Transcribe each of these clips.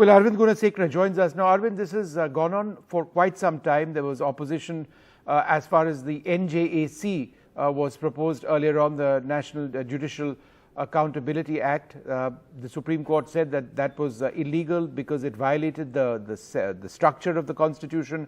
Well, Arvind Gunasekara joins us. Now, Arvind, this has gone on for quite some time. There was opposition as far as the NJAC was proposed earlier on, the National Judicial Accountability Act. The Supreme Court said that that was illegal because it violated the structure of the Constitution.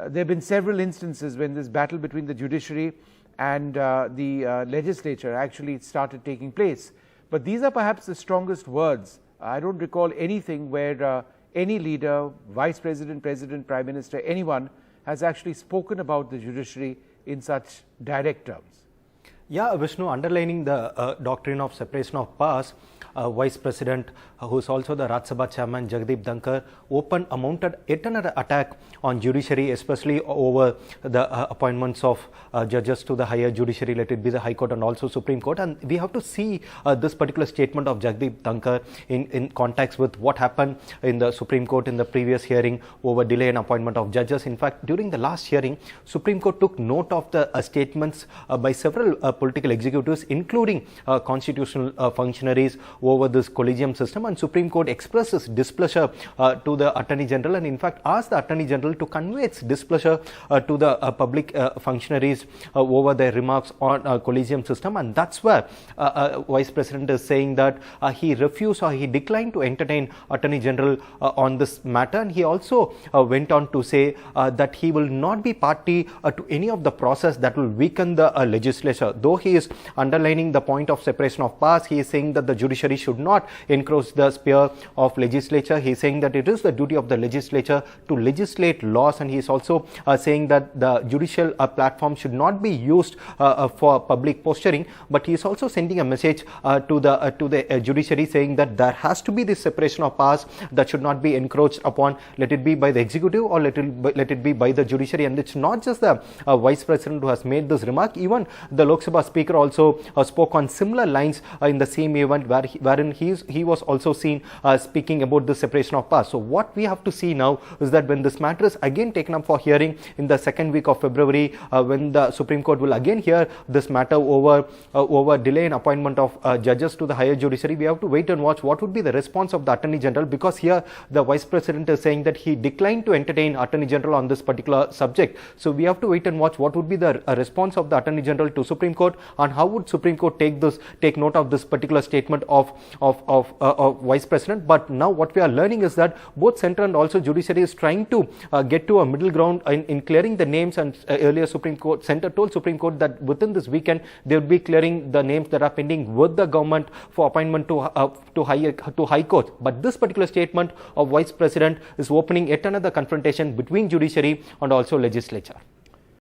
There have been several instances when this battle between the judiciary and the legislature actually started taking place. But these are perhaps the strongest words. I don't recall anything where any leader, vice president, president, prime minister, anyone has actually spoken about the judiciary in such direct terms. Yeah, Vishnu, underlining the doctrine of separation of powers, Vice President, who is also the Rajya Sabha Chairman, Jagdeep Dhankar, mounted yet another attack on judiciary, especially over the appointments of judges to the higher judiciary, let it be the High Court and also Supreme Court. And we have to see this particular statement of Jagdeep Dhankar in context with what happened in the Supreme Court in the previous hearing over delay in appointment of judges. In fact, during the last hearing, Supreme Court took note of the statements by several political executives, including constitutional functionaries over this collegium system, and Supreme Court expresses displeasure to the Attorney General, and in fact asked the Attorney General to convey its displeasure to the public functionaries over their remarks on collegium system. And that's where Vice President is saying that he refused or he declined to entertain Attorney General on this matter, and he also went on to say that he will not be party to any of the process that will weaken the legislature. Though he is underlining the point of separation of powers, he is saying that the judiciary should not encroach the sphere of legislature. He is saying that it is the duty of the legislature to legislate laws, and he is also saying that the judicial platform should not be used for public posturing. But he is also sending a message to the judiciary, saying that there has to be this separation of powers that should not be encroached upon, let it be by the executive or let it be by the judiciary. And it's not just the Vice President who has made this remark. Even the Lok Sabha Speaker also spoke on similar lines in the same event, wherein he was also seen speaking about the separation of powers. So what we have to see now is that when this matter is again taken up for hearing in the second week of February, when the Supreme Court will again hear this matter over delay in appointment of judges to the higher judiciary, we have to wait and watch what would be the response of the Attorney General, because here the Vice President is saying that he declined to entertain Attorney General on this particular subject. So we have to wait and watch what would be the response of the Attorney General to Supreme Court, and how would Supreme Court take note of this particular statement of Vice President. But now what we are learning is that both Centre and also Judiciary is trying to get to a middle ground in clearing the names, and earlier Supreme Court, Centre told Supreme Court that within this weekend they will be clearing the names that are pending with the government for appointment to High Court. But this particular statement of Vice President is opening yet another confrontation between Judiciary and also legislature.